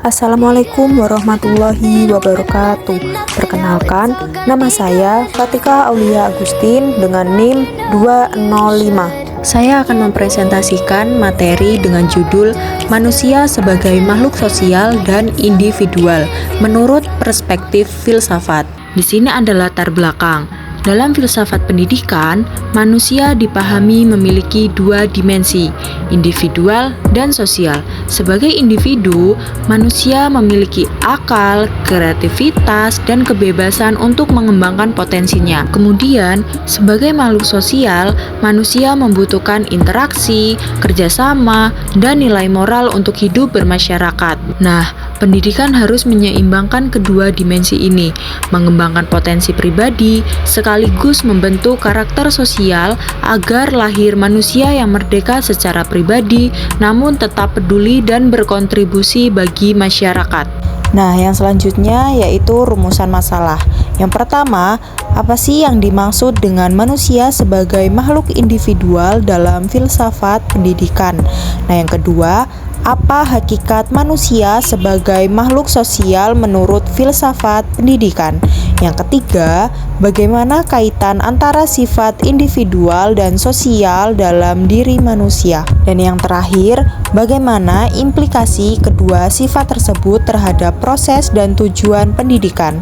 Assalamualaikum warahmatullahi wabarakatuh. Perkenalkan, nama saya Fatika Aulia Agustin dengan NIM 205. Saya akan mempresentasikan materi dengan judul Manusia sebagai makhluk sosial dan individual menurut perspektif filsafat. Di sini ada latar belakang. Dalam filsafat pendidikan, manusia dipahami memiliki dua dimensi, individual dan sosial. Sebagai individu, manusia memiliki akal, kreativitas, dan kebebasan untuk mengembangkan potensinya. Kemudian, sebagai makhluk sosial, manusia membutuhkan interaksi, kerjasama, dan nilai moral untuk hidup bermasyarakat. Nah, pendidikan harus menyeimbangkan kedua dimensi ini, mengembangkan potensi pribadi, sekaligus membentuk karakter sosial agar lahir manusia yang merdeka secara pribadi, namun tetap peduli dan berkontribusi bagi masyarakat. Nah, yang selanjutnya yaitu rumusan masalah. Yang pertama, apa sih yang dimaksud dengan manusia sebagai makhluk individual dalam filsafat pendidikan? Nah, yang kedua, apa hakikat manusia sebagai makhluk sosial menurut filsafat pendidikan? Yang ketiga, bagaimana kaitan antara sifat individual dan sosial dalam diri manusia? Dan yang terakhir, bagaimana implikasi kedua sifat tersebut terhadap proses dan tujuan pendidikan?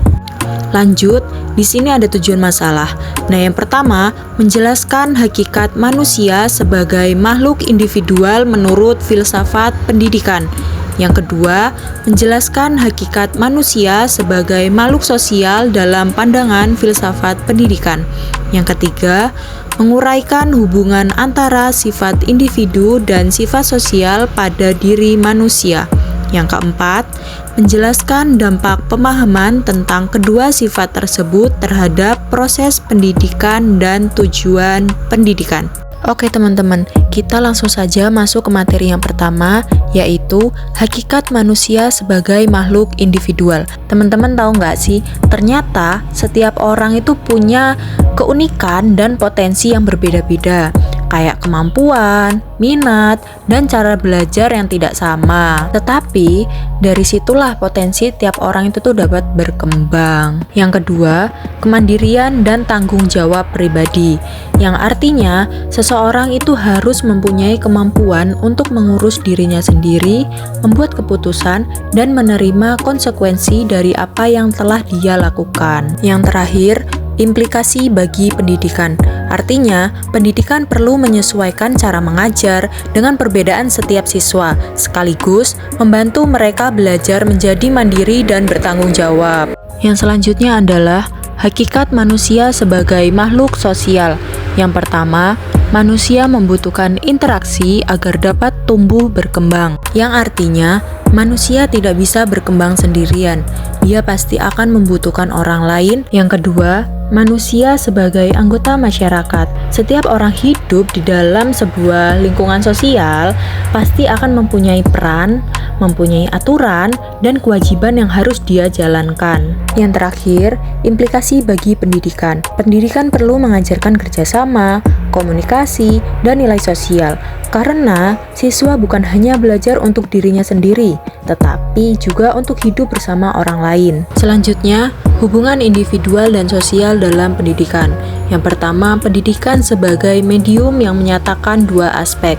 Lanjut, di sini ada tujuan masalah. Nah, yang pertama, menjelaskan hakikat manusia sebagai makhluk individual menurut filsafat pendidikan. Yang kedua, menjelaskan hakikat manusia sebagai makhluk sosial dalam pandangan filsafat pendidikan. Yang ketiga, menguraikan hubungan antara sifat individu dan sifat sosial pada diri manusia. Yang keempat, menjelaskan dampak pemahaman tentang kedua sifat tersebut terhadap proses pendidikan dan tujuan pendidikan. Oke teman-teman, kita langsung saja masuk ke materi yang pertama, yaitu hakikat manusia sebagai makhluk individual. Teman-teman tahu nggak sih, ternyata setiap orang itu punya keunikan dan potensi yang berbeda-beda, kayak kemampuan, minat, dan cara belajar yang tidak sama. Tetapi, dari situlah potensi tiap orang itu tuh dapat berkembang. Yang kedua, kemandirian dan tanggung jawab pribadi, yang artinya seseorang itu harus mempunyai kemampuan untuk mengurus dirinya sendiri, membuat keputusan, dan menerima konsekuensi dari apa yang telah dia lakukan. Yang terakhir, implikasi bagi pendidikan. Artinya, pendidikan perlu menyesuaikan cara mengajar dengan perbedaan setiap siswa, sekaligus membantu mereka belajar menjadi mandiri dan bertanggung jawab. Yang selanjutnya adalah hakikat manusia sebagai makhluk sosial. Yang pertama, manusia membutuhkan interaksi agar dapat tumbuh berkembang, yang artinya manusia tidak bisa berkembang sendirian. Dia pasti akan membutuhkan orang lain. Yang kedua, manusia sebagai anggota masyarakat. Setiap orang hidup di dalam sebuah lingkungan sosial pasti akan mempunyai peran, mempunyai aturan, dan kewajiban yang harus dia jalankan. Yang terakhir, implikasi bagi pendidikan. Pendidikan perlu mengajarkan kerjasama, komunikasi, dan nilai sosial. Karena siswa bukan hanya belajar untuk dirinya sendiri, tetapi juga untuk hidup bersama orang lain. Selanjutnya, hubungan individual dan sosial dalam pendidikan. Yang pertama, pendidikan sebagai medium yang menyatakan dua aspek.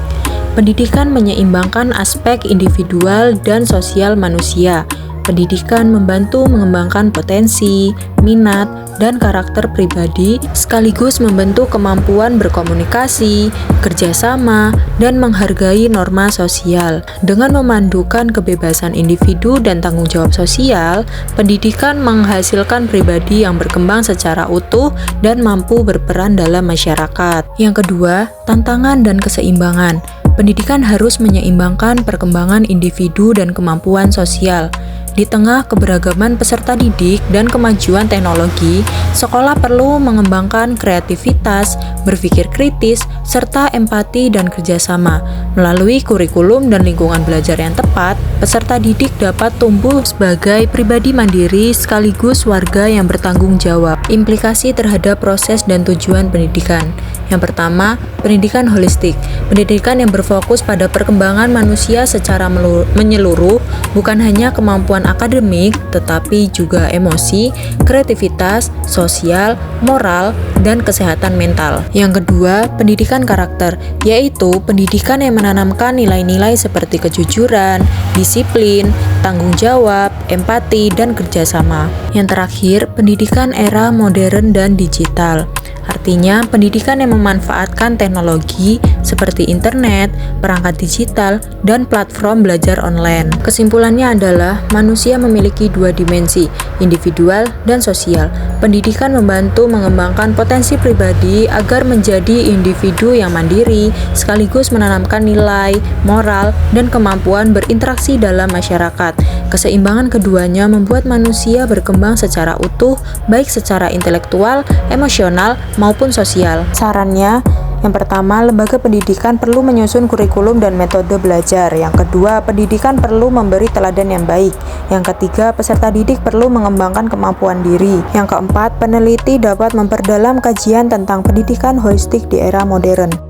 Pendidikan menyeimbangkan aspek individual dan sosial manusia. Pendidikan membantu mengembangkan potensi, minat, dan karakter pribadi, sekaligus membentuk kemampuan berkomunikasi, kerjasama, dan menghargai norma sosial. Dengan memandukan kebebasan individu dan tanggung jawab sosial, pendidikan menghasilkan pribadi yang berkembang secara utuh dan mampu berperan dalam masyarakat. Yang kedua, tantangan dan keseimbangan. Pendidikan harus menyeimbangkan perkembangan individu dan kemampuan sosial. Di tengah keberagaman peserta didik dan kemajuan teknologi, sekolah perlu mengembangkan kreativitas, berpikir kritis, serta empati dan kerjasama. Melalui kurikulum dan lingkungan belajar yang tepat, peserta didik dapat tumbuh sebagai pribadi mandiri sekaligus warga yang bertanggung jawab. Implikasi terhadap proses dan tujuan pendidikan. Yang pertama, pendidikan holistik. Pendidikan yang berfokus pada perkembangan manusia secara menyeluruh, bukan hanya kemampuan akademik, tetapi juga emosi, kreativitas, sosial, moral, dan kesehatan mental. Yang kedua, pendidikan karakter, yaitu pendidikan yang menanamkan nilai-nilai seperti kejujuran, disiplin, tanggung jawab, empati, dan kerjasama. Yang terakhir, pendidikan era modern dan digital. Artinya, pendidikan yang memanfaatkan teknologi seperti internet, perangkat digital, dan platform belajar online. Kesimpulannya adalah manusia memiliki dua dimensi, individual dan sosial. Pendidikan membantu mengembangkan potensi pribadi agar menjadi individu yang mandiri, sekaligus menanamkan nilai, moral, dan kemampuan berinteraksi dalam masyarakat. Keseimbangan keduanya membuat manusia berkembang secara utuh, baik secara intelektual, emosional, maupun sosial. Sarannya, yang pertama, lembaga pendidikan perlu menyusun kurikulum dan metode belajar. Yang kedua, pendidikan perlu memberi teladan yang baik. Yang ketiga, peserta didik perlu mengembangkan kemampuan diri. Yang keempat, peneliti dapat memperdalam kajian tentang pendidikan holistik di era modern.